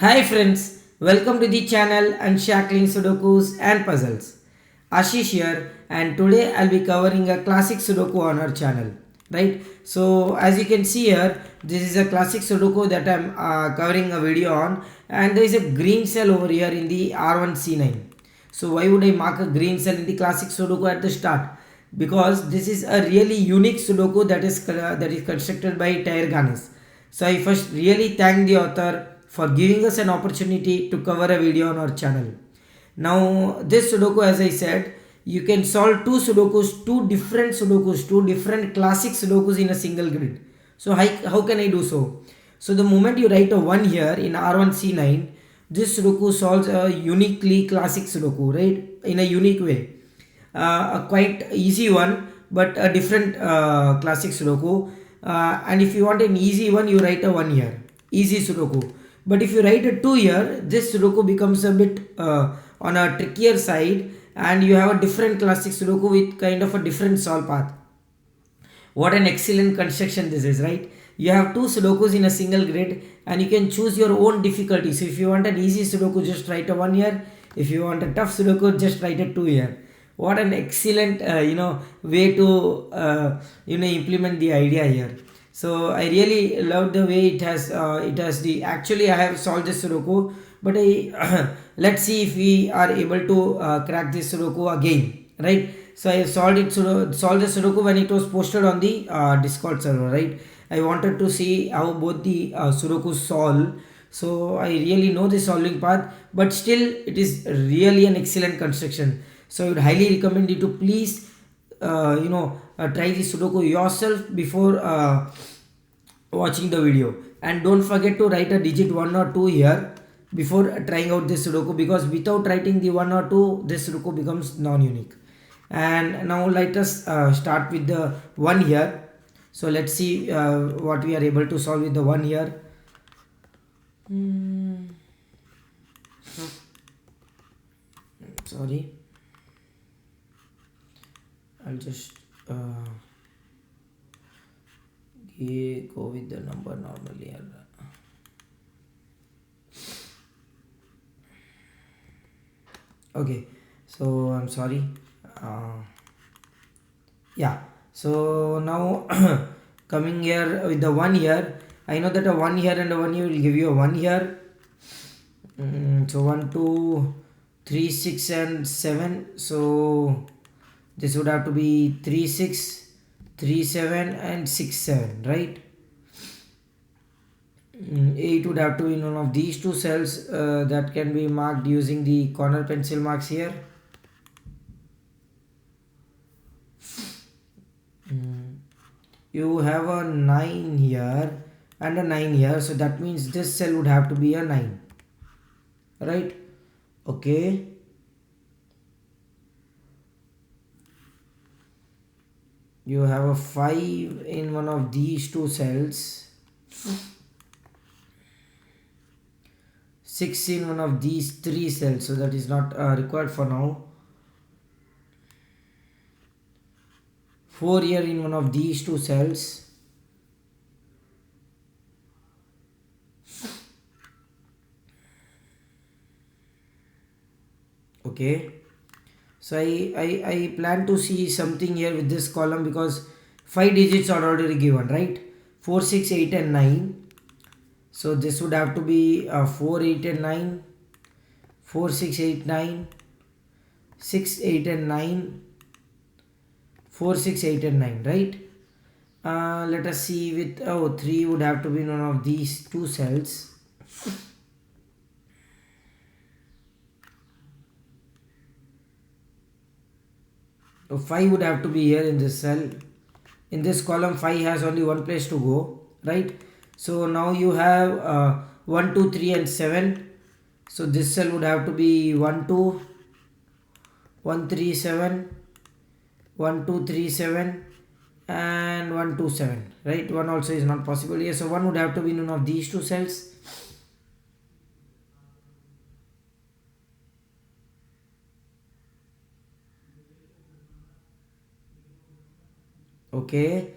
Hi friends, welcome to the channel Unshackling Sudokus and Puzzles. Ashish here, and today I'll be covering a classic Sudoku on our channel. Right? So as you can see here, this is a classic Sudoku that I'm covering a video on, and there is a green cell over here in the R1C9. So why would I mark a green cell in the classic Sudoku at the start? Because this is a really unique Sudoku that is constructed by Tyre Ganesh. So I first really thank the author for giving us an opportunity to cover a video on our channel. Now this Sudoku, as I said, you can solve two different classic Sudokus in a single grid. So how can I do so? So the moment you write a 1 here in R1C9, this Sudoku solves a uniquely classic Sudoku, right? In a unique way. A quite easy one, but a different classic Sudoku. And if you want an easy one, you write a 1 here. Easy Sudoku. But if you write a 2 here, this Sudoku becomes a bit on a trickier side, and you have a different classic Sudoku with kind of a different solve path. What an excellent construction this is, right? You have two Sudokus in a single grid, and you can choose your own difficulty. So if you want an easy Sudoku, just write a 1 here. If you want a tough Sudoku, just write a 2 here. What an excellent way to implement the idea here. So I really love the way it has the actually I have solved this Sudoku, but I let's see if we are able to crack this Sudoku again, right? So I solved the Sudoku when it was posted on the Discord server, right? I wanted to see how both the Sudoku solve. So I really know the solving path, but still it is really an excellent construction. So I would highly recommend you to please try the Sudoku yourself before watching the video, and don't forget to write a digit 1 or 2 here before trying out this Sudoku, because without writing the 1 or 2, this Sudoku becomes non-unique. And now let us start with the 1 here. So let's see what we are able to solve with the 1 here. Sorry, I'll just go with the number normally. Okay, so I'm sorry. Yeah, so now coming here with the 1 here, I know that a 1 here and a 1 here will give you a 1 here. So 1 2 3 6 and 7, so this would have to be 3 6 3 7 and 6 7, right? 8 would have to be in one of these two cells that can be marked using the corner pencil marks here. You have a 9 here and a 9 here, so that means this cell would have to be a 9, right? Okay, you have a 5 in one of these two cells, 6 in one of these three cells, so that is not required for now. 4 here in one of these two cells. Okay, so I plan to see something here with this column, because 5 digits are already given, right? 4 6 8 and 9. So this would have to be 4 8 and 9, 4 6 8 9, 6 8 and 9, 4 6 8 and 9, right? Let us see with 3 would have to be in one of these two cells. So 5 would have to be here in this cell. In this column, 5 has only one place to go, right? So now you have 1 2 3 and 7. So this cell would have to be 1 2 1 3 7, 1 2 3 7, and 1 2 7, right? 1 also is not possible here, so 1 would have to be in one of these two cells. Okay,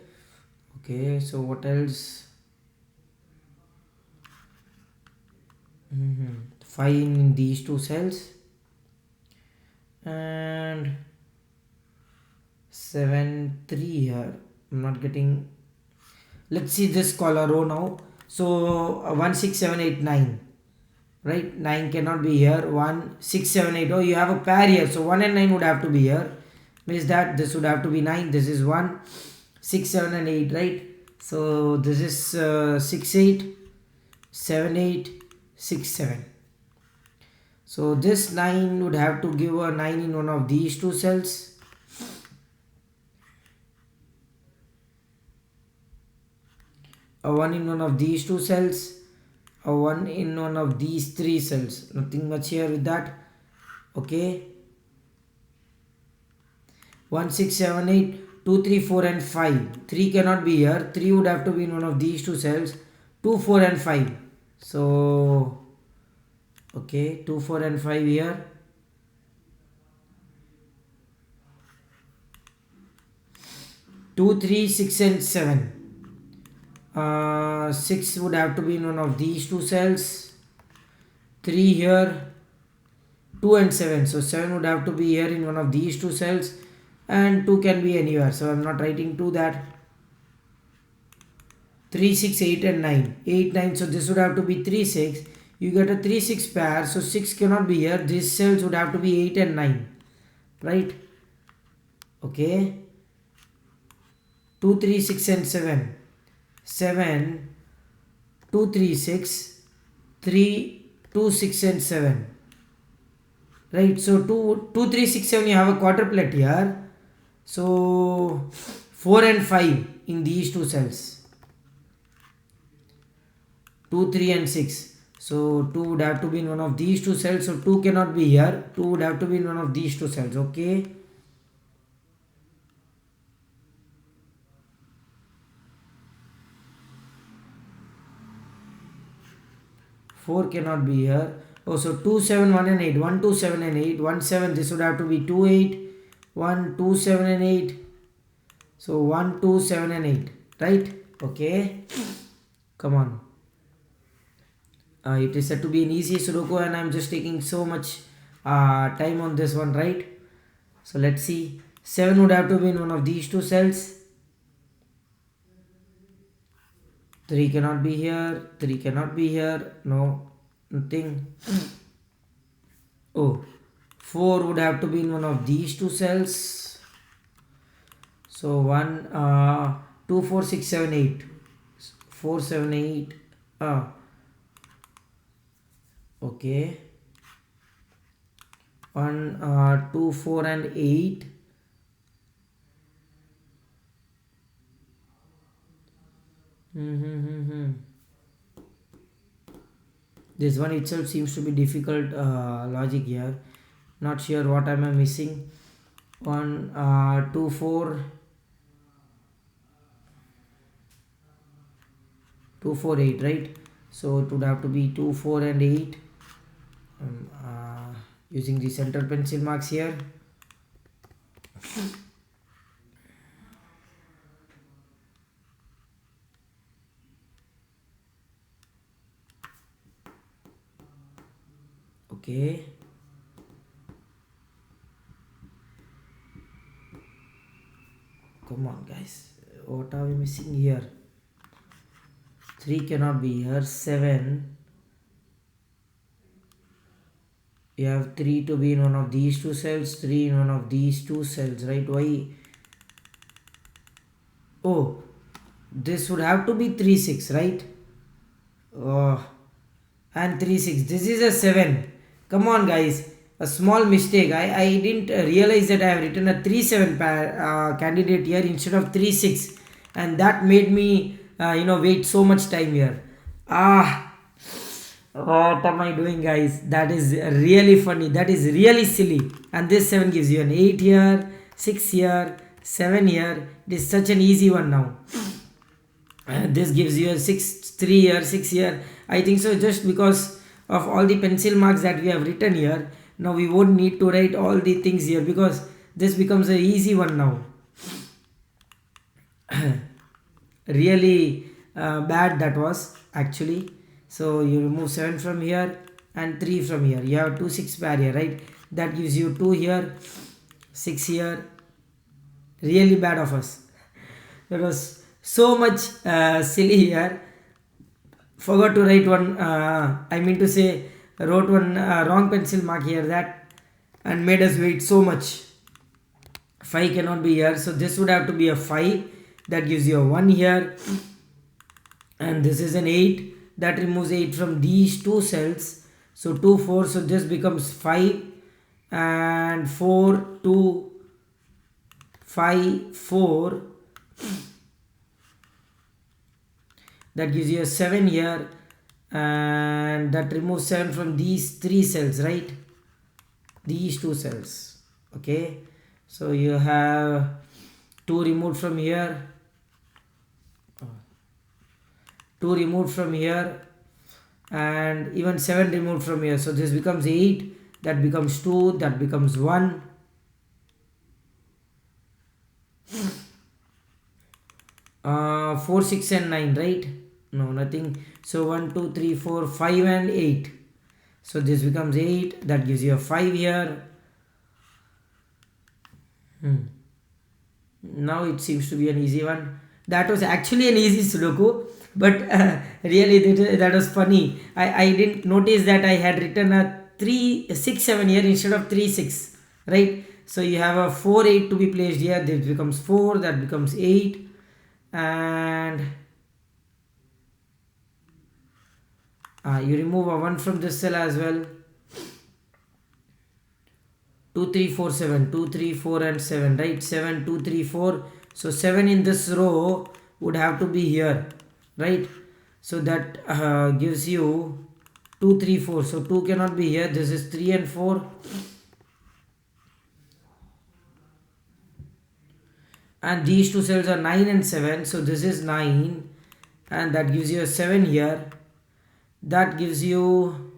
so what else? 5 in these two cells, and 7 3 here. I'm not getting. Let's see this color row now. So 1 6 7 8 9, right? 9 cannot be here. 1 6 7 8. Oh, you have a pair here, so 1 and 9 would have to be here. Means that this would have to be 9. This is 1 6 7 and 8, right? So this is 6 8 7 8 6 7. So this 9 would have to give a 9 in one of these two cells, a 1 in one of these two cells, a 1 in one of these three cells. Nothing much here with that. Okay, 1 6 7 8, 2 3 4 and 5. 3 cannot be here. 3 would have to be in one of these two cells, 2 4 and 5. So okay, 2 4 and 5 here. 2 3 6 and 7. 6 would have to be in one of these two cells, 3 here, 2 and 7. So 7 would have to be here in one of these two cells, and 2 can be anywhere, so I'm not writing 2 that. 3 6 8 and 9, 8 9. So this would have to be 3 6. You get a 3 6 pair, so 6 cannot be here. These cells would have to be 8 and 9, right? Okay, 2 3 6 and 7. 7 2 3 6, 3 2 6 and 7, right? So 2 2 3 6 7, you have a quadruplet here, so 4 and 5 in these two cells, 2 3 and 6. So 2 would have to be in one of these two cells, so 2 cannot be here. 2 would have to be in one of these two cells. Okay, 4 cannot be here. Oh, so 2 7 1 and 8, 1 2 7 and 8, 1 7. This would have to be 2 8, 1 2 7 and 8. So 1 2 7 and 8, right? Okay, come on. It is said to be an easy Sudoku, and I'm just taking so much time on this one, right? So let's see. 7 would have to be in one of these two cells. 3 cannot be here. 3 cannot be here. No, nothing. Oh, 4 would have to be in one of these two cells. So 1 2 4 6 7 8. 4 7 8. Okay, 1 2 4 and 8. This one itself seems to be difficult logic here. Not sure what am I missing. 1 2 4 2 4 8, right? So it would have to be 2 4 and 8. Using the center pencil marks here. Okay, come on guys, what are we missing here? 3 cannot be here. 7, you have 3 to be in one of these two cells, 3 in one of these two cells, right? Why? Oh, this would have to be 3 6, right? Oh, and 3 6. This is a 7. Come on guys, a small mistake. I didn't realize that I have written a 3 7 candidate here instead of 3 6, and that made me wait so much time here. What am I doing, guys? That is really funny. That is really silly. And this 7 gives you an 8 here, 6 here, 7 here. It is such an easy one now. This gives you a 6 3 here, 6 here. I think so, just because of all the pencil marks that we have written here. Now we won't need to write all the things here, because this becomes an easy one now. Really bad that was actually. So you remove 7 from here, and 3 from here. You have 2 6 pair here, right? That gives you 2 here, 6 here. Really bad of us. That was so much silly here. Forgot to write one, I mean to say, wrote one wrong pencil mark here, that, and made us wait so much. 5 cannot be here, so this would have to be a 5. That gives you a 1 here, and this is an 8. That removes 8 from these two cells, so 2 4, so this becomes 5, and 4 2 5 4. That gives you a 7 here, and that removes 7 from these 3 cells, right? These 2 cells. Okay, so you have 2 removed from here, 2 removed from here, and even 7 removed from here, so this becomes 8. That becomes 2, that becomes 1. 4 6 and 9, right? No, nothing. So 1 2 3 4 5 and 8, so this becomes 8. That gives you a 5 here. Now it seems to be an easy one. That was actually an easy Sudoku, but really that was funny. I didn't notice that I had written a 3 6 7 here instead of 3 6, right? So you have a 4 8 to be placed here. This becomes 4, that becomes 8, and you remove a 1 from this cell as well. 2 3 4 7, 2 3 4 and 7, right? 7 2 3 4, so 7 in this row would have to be here, right? So that gives you 2 3 4, so 2 cannot be here. This is 3 and 4, and these two cells are 9 and 7, so this is 9, and that gives you a 7 here. That gives you,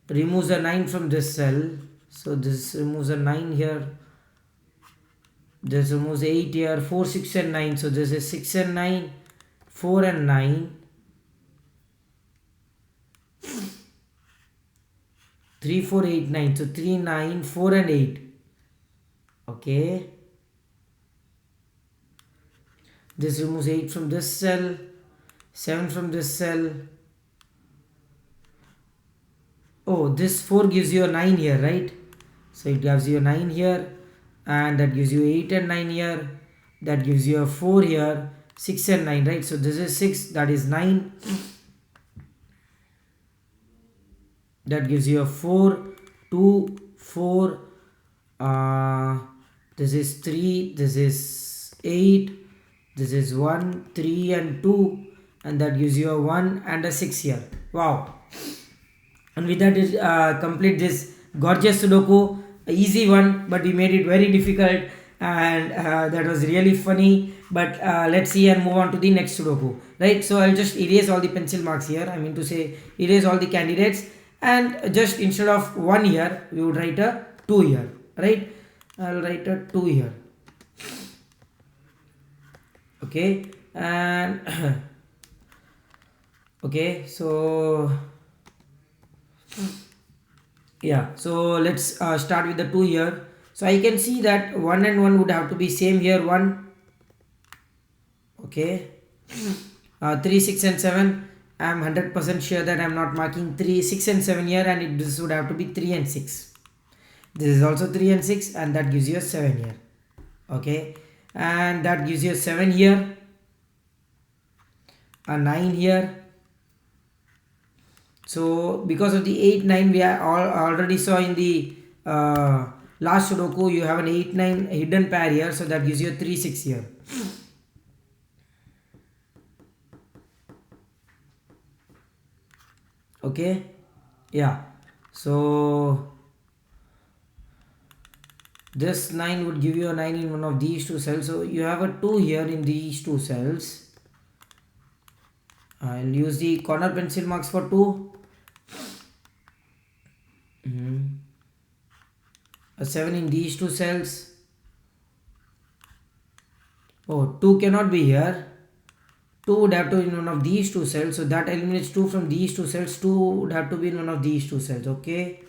removes a 9 from this cell, so this removes a 9 here, this removes 8 here. 4 6 and 9, so this is 6 and 9, 4 and 9, 3 4 8 9, so 3 9 4 and 8. Okay, this removes 8 from this cell, 7 from this cell. Oh, this 4 gives you a 9 here, right? So it gives you a 9 here, and that gives you 8 and 9 here. That gives you a 4 here, 6 and 9, right? So this is 6, that is 9. That gives you a 4 2 4. This is 3, this is 8, this is 1 3 and 2, and that gives you a 1 and a 6 here. Wow. And with that is complete this gorgeous Sudoku. Easy one, but we made it very difficult, and that was really funny. But let's see and move on to the next Sudoku, right? So I'll just erase all the pencil marks here, I mean to say erase all the candidates, and just instead of 1 here we would write a 2 here, right? I'll write a 2 here. Okay, and okay, so yeah, so let's start with the 2 here. So I can see that 1 and 1 would have to be same here, 1. Okay, 3 6 and 7, I am 100% sure that I am not marking 3 6 and 7 here, and this would have to be 3 and 6. This is also 3 and 6, and that gives you a 7 here. Okay, and that gives you a 7 here, a 9 here. So because of the 8 9, we are already saw in the last Sudoku, you have an 8 9 hidden pair here, so that gives you a 3 6 here. Okay, yeah, so this 9 would give you a 9 in one of these two cells, so you have a 2 here in these two cells. I'll use the corner pencil marks for 2. A 7 in these two cells. Oh, 2 cannot be here. 2 would have to be in one of these two cells, so that eliminates 2 from these two cells. 2 would have to be in one of these two cells. Okay,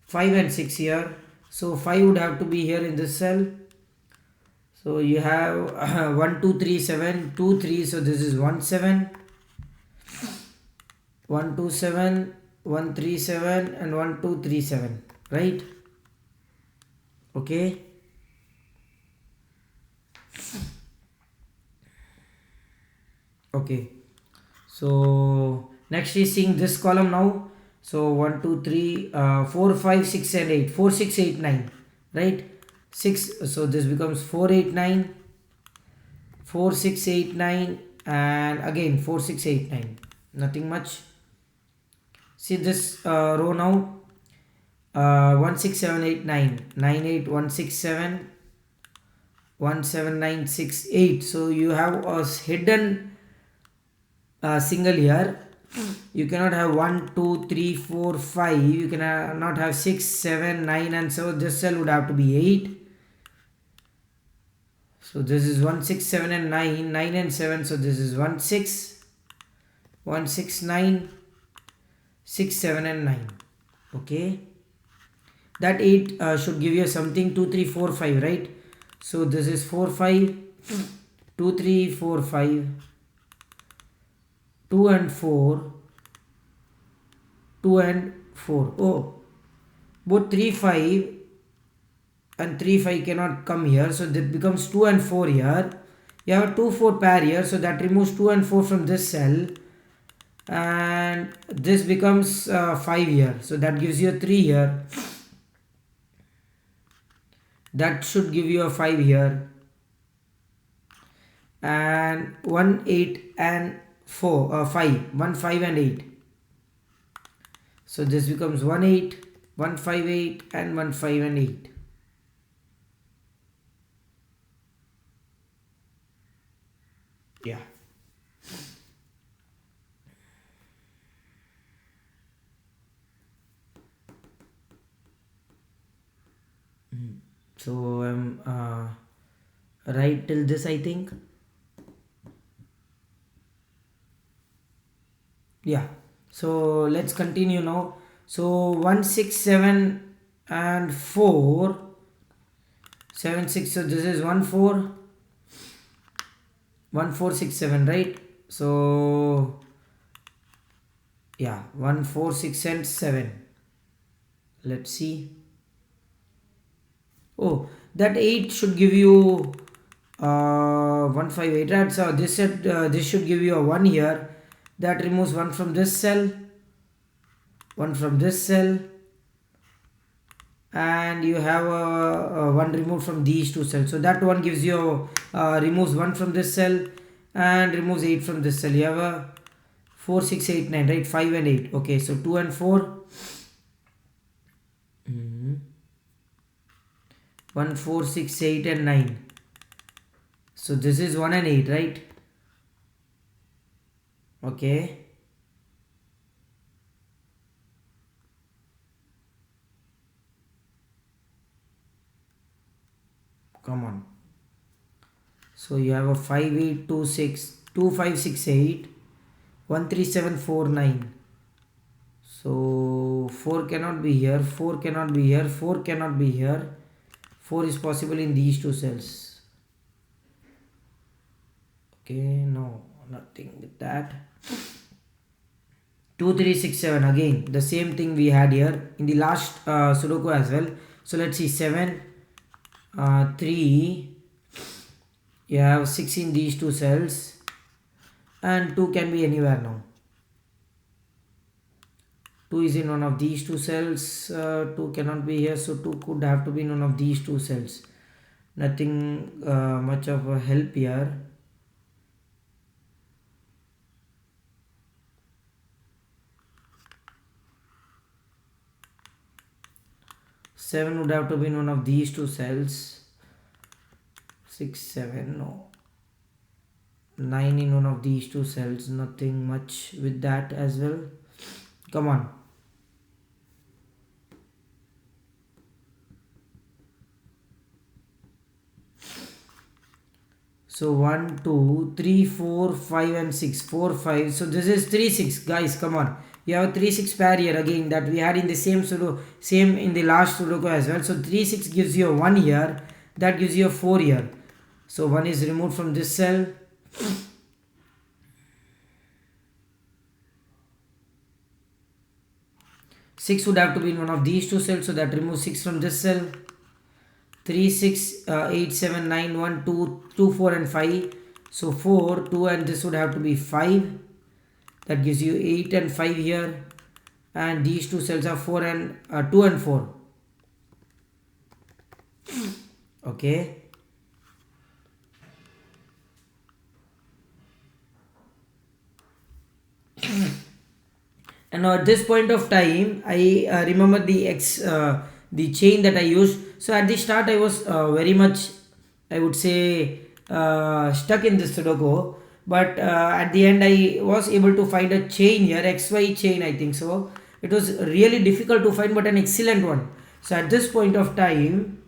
5 and 6 here, so 5 would have to be here in this cell. So you have 1 2 3 7 2 3, so this is 1 7 1 2 7 1 3 7 and 1 2 3 7, right? Okay, okay, so next is seeing this column now. So 1 2 3 4 5 6 and 8, 4 6 8 9, right? 6, so this becomes 4 8 9, 4 6 8 9, and again 4 6 8 9, nothing much. See this row now, 1 6 7 8 9 9 8 1 6 7 1 7 9 6 8, so you have a hidden single here. You cannot have 1 2 3 4 5, you cannot have 6 7 9, and so this cell would have to be 8. So this is 1 6 7 and 9, 9 and 7, so this is 1 6 1 6 9 6 7 and 9. Okay, that 8 should give you something 2 3 4 5, right? So this is 4 5 2 3 4 5 2 and 4 2 and 4. Oh, both 3 5 and 3 5 cannot come here, so that becomes 2 and 4 here. You have a 2 4 pair here, so that removes 2 and 4 from this cell, and this becomes 5 here, so that gives you a 3 here. That should give you a 5 here, and 1 8 and 4 5 1 5 and 8, so this becomes 1 8 1 5 8 and 1 5 and 8. Yeah, so I'm right till this, I think. Yeah, so let's continue now. So 1 6 7 and 4 7 6, so this is 1 4 1 4 6 7, right? So yeah, 1 4 6 and 7. Let's see. Oh, that 8 should give you 1 5 8, right? So this should give you a 1 here. That removes 1 from this cell, 1 from this cell, and you have a 1 removed from these two cells. So that one gives you removes 1 from this cell and removes 8 from this cell. You have a 4 6 8 9, right? 5 and 8. Okay, so 2 and 4. 1 4 6 8 and 9. So this is 1 and 8, right? Okay. Come on. So you have a 5 8 2 6 2 5 6 8 1 3 7 4 9. So 4 cannot be here, 4 cannot be here, 4 cannot be here. 4 is possible in these two cells. Okay, no, nothing with that. 2 3 6 7, again the same thing we had here in the last Sudoku as well. So let's see, 7 3, you have 6 in these two cells, and 2 can be anywhere now. 2 is in one of these two cells, 2 cannot be here, so 2 could have to be in one of these two cells. Nothing much of a help here. Seven would have to be in one of these two cells. 6 7, no. 9 in one of these two cells, nothing much with that as well. Come on. So 1, 2, 3, 4, 5 and 6. 4, 5. So this is 3, 6. Guys, come on. You have a 3, 6 pair here again that we had in the same in the last Sudoku as well. So 3, 6 gives you a 1 here. That gives you a 4 here. So 1 is removed from this cell. 6 would have to be in one of these two cells, so that removes 6 from this cell. 3, 6, 8, 7, 9, 1, 2, 2, 4 and 5. So 4, 2 and this would have to be 5. That gives you 8 and 5 here. And these two cells are 4 and 2 and 4. Okay. And now at this point of time, I remember the chain that I used. So at the start, I was very much, I would say, stuck in this Sudoku. But at the end, I was able to find a chain here, XY chain, I think so. It was really difficult to find, but an excellent one. So at this point of time,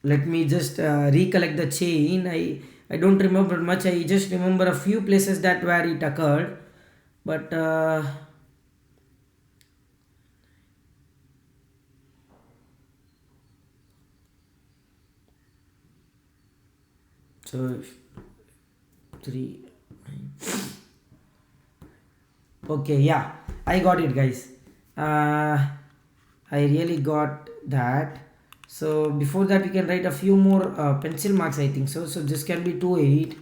let me just recollect the chain. I don't remember much. I just remember a few places that where it occurred. But so 3. Okay, yeah, I got it, guys. I really got that. So before that, we can write a few more pencil marks, I think so. So this can be 2, 8.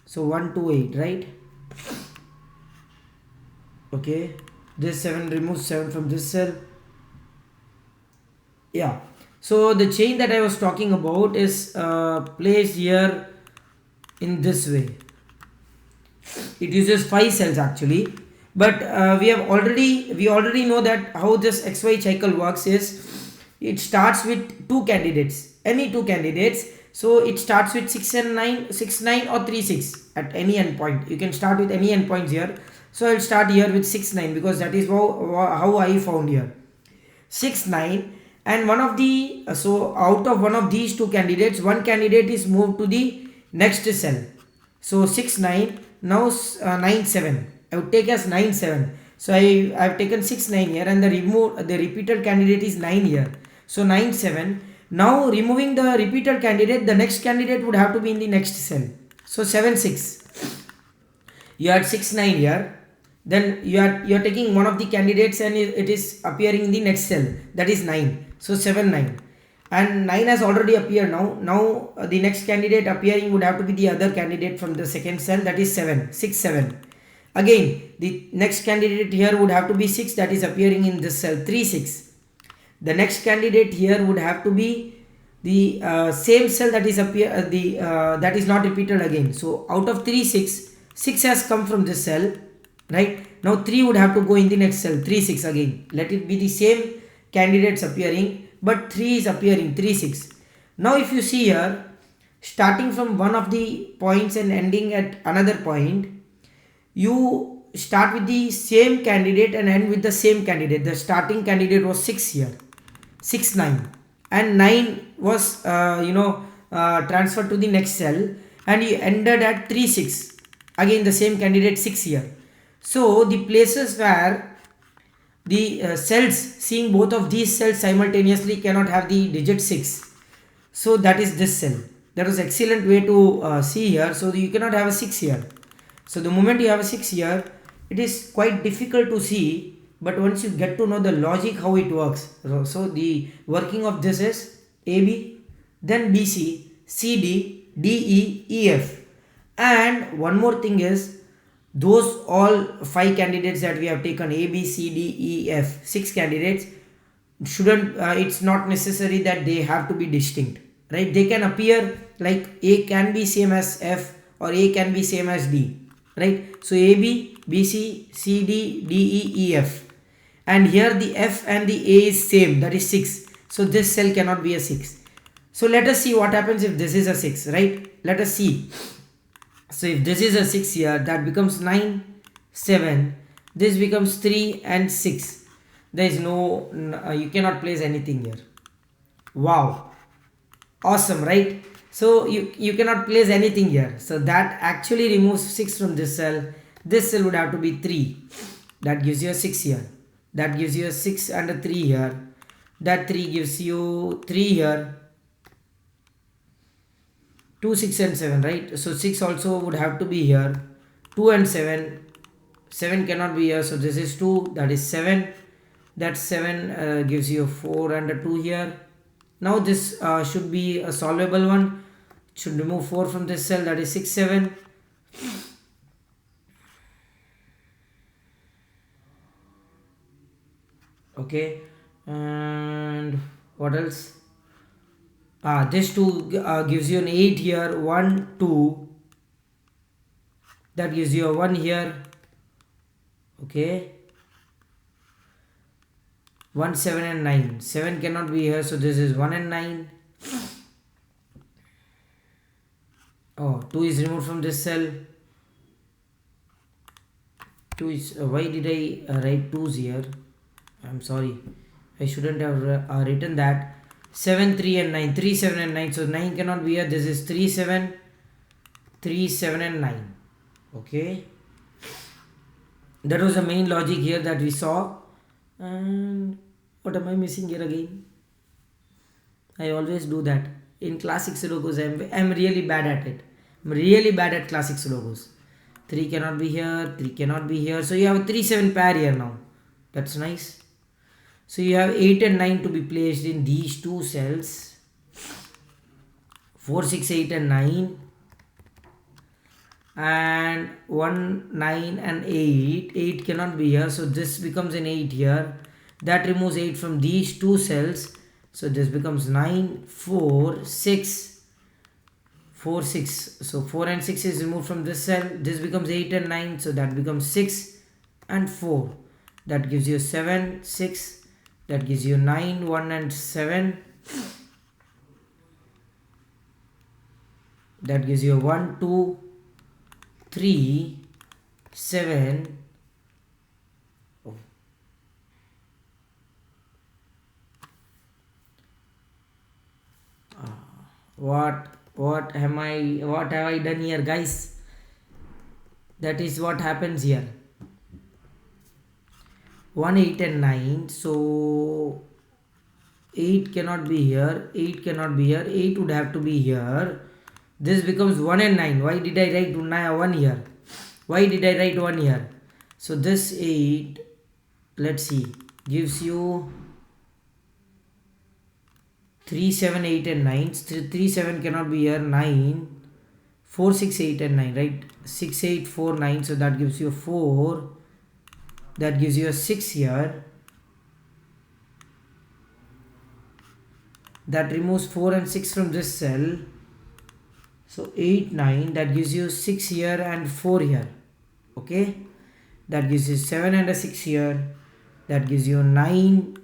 So 1, 2, 8, right? Okay, this 7 removes 7 from this cell. Yeah, so the chain that I was talking about is placed here in this way. It uses 5 cells actually, but we already know that how this XY cycle works is it starts with two candidates, any two candidates. So it starts with 6 and 9, 6, 9 or 3, 6 at any endpoint. You can start with any endpoints here. So I'll start here with 6, 9 because that is how I found here. 6, 9 and one of the, so out of one of these two candidates, one candidate is moved to the next cell. So 6, 9, now 9, 7. I would take as 9, 7. So I've taken 6, 9 here and the repeated candidate is 9 here. So 9, 7. Now removing the repeated candidate, the next candidate would have to be in the next cell. So 7, 6. You had 6, 9 here. Then you are taking one of the candidates and it is appearing in the next cell, that is 9. So 7, 9 and 9 has already appeared now. The next candidate appearing would have to be the other candidate from the second cell, that is 7, 6, 7. Again the next candidate here would have to be 6, that is appearing in this cell, 3, 6. The next candidate here would have to be the same cell that is that is not repeated again. So out of 3, 6 has come from this cell. Right, now 3 would have to go in the next cell, 3, 6 again. Let it be the same candidates appearing, but 3 is appearing, 3, 6. Now if you see here, starting from one of the points and ending at another point, you start with the same candidate and end with the same candidate. The starting candidate was 6 here, 6, 9 and 9 was transferred to the next cell and you ended at 3, 6. Again the same candidate 6 here. So the places where the cells seeing both of these cells simultaneously cannot have the digit 6. So that is this cell. That was excellent way to see here. So you cannot have a 6 here. So the moment you have a 6 here, it is quite difficult to see. But once you get to know the logic how it works. So the working of this is AB, then BC, CD, DE, EF. And one more thing is, those all 5 candidates that we have taken, A, B, C, D, E, F, 6 candidates, it's not necessary that they have to be distinct, right? They can appear like A can be same as F or A can be same as D, right? So A, B, B, C, C, D, D, E, E, F. And here the F and the A is same, that is 6. So this cell cannot be a 6. So let us see what happens if this is a 6, right? Let us see. So if this is a 6 here, that becomes 9, 7. This becomes 3 and 6. There is you cannot place anything here. Wow. Awesome, right? So you cannot place anything here. So that actually removes 6 from this cell. This cell would have to be 3. That gives you a 6 here. That gives you a 6 and a 3 here. That 3 gives you 3 here. 2, 6 and 7, right? So 6 also would have to be here. 2 and 7. 7 cannot be here. So this is 2. That is 7. That 7 gives you a 4 and a 2 here. Now this should be a solvable one. Should remove 4 from this cell. That is 6, 7. Okay. And what else? This 2 gives you an 8 here. 1, 2. That gives you a 1 here. Okay. 1, 7 and 9. 7 cannot be here. So this is 1 and 9. Oh, 2 is removed from this cell. 2 is... why did I write 2's here? I'm sorry. I shouldn't have written that. 7, 3 and 9. 3, 7 and 9. So 9 cannot be here. This is 3, 7. 3, 7 and 9. Okay. That was the main logic here that we saw. And what am I missing here again? I always do that. In Classic Sudokus, I'm really bad at it. I'm really bad at Classic Sudokus. 3 cannot be here. 3 cannot be here. So you have a 3, 7 pair here now. That's nice. So you have 8 and 9 to be placed in these two cells. 4, 6, 8 and 9. And 1, 9 and 8. 8 cannot be here. So this becomes an 8 here. That removes 8 from these two cells. So this becomes 9, 4, 6. 4, 6. So 4 and 6 is removed from this cell. This becomes 8 and 9. So that becomes 6 and 4. That gives you 7, 6. That gives you 9, 1 and 7. That gives you 1, 2, 3, 7. Oh. What have I done here, guys? That is what happens here. 1, 8 and 9. So 8 cannot be here. 8 cannot be here. 8 would have to be here. This becomes 1 and 9. Why did I write 1 here? Why did I write 1 here? So this 8, let's see, gives you 3, 7, 8 and 9. 3, 7 cannot be here. 9. 4, 6, 8 and 9, right? 6, 8, 4, 9. So that gives you 4. That gives you a 6 here. That removes 4 and 6 from this cell. So 8, 9. That gives you 6 here and 4 here. Okay. That gives you 7 and a 6 here. That gives you 9,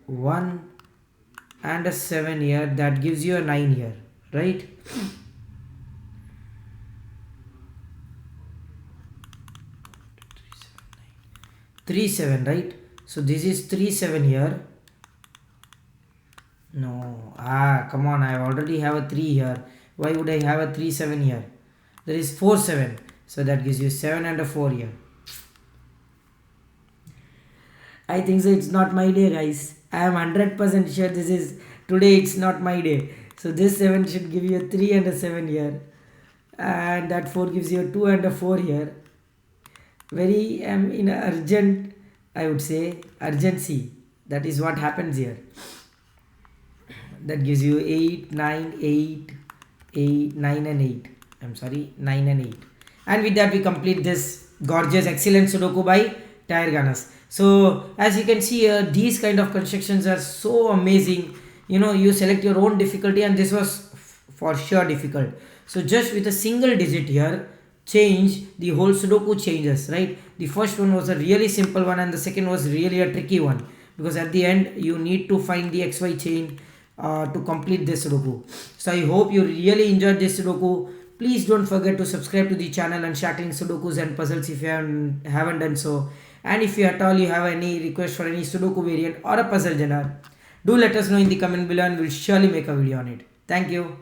1 and a 7 here. That gives you a 9 here. Right. 3, 7, right? So this is 3, 7 here. No, come on, I already have a 3 here. Why would I have a 3, 7 here? There is 4, 7. So that gives you 7 and a 4 here. I think so. It's not my day, guys. I am 100% sure today it's not my day. So this 7 should give you a 3 and a 7 here. And that 4 gives you a 2 and a 4 here. Very in a urgent, I would say, urgency. That is what happens here. That gives you 8, 9, 8, 8, 9 and 8. I'm sorry, 9 and 8. And with that we complete this gorgeous, excellent Sudoku by Tire Gunners. So as you can see here, these kind of constructions are so amazing. You know, you select your own difficulty, and this was for sure difficult. So just with a single digit here, change the whole Sudoku changes, right? The first one was a really simple one, and the second was really a tricky one, because at the end you need to find the XY chain to complete this Sudoku. So I hope you really enjoyed this Sudoku. Please don't forget to subscribe to the channel Unshackling Sudokus and Puzzles if you haven't done so. And if you at all you have any request for any Sudoku variant or a puzzle genre, Do let us know in the comment below and we'll surely make a video on it. Thank you.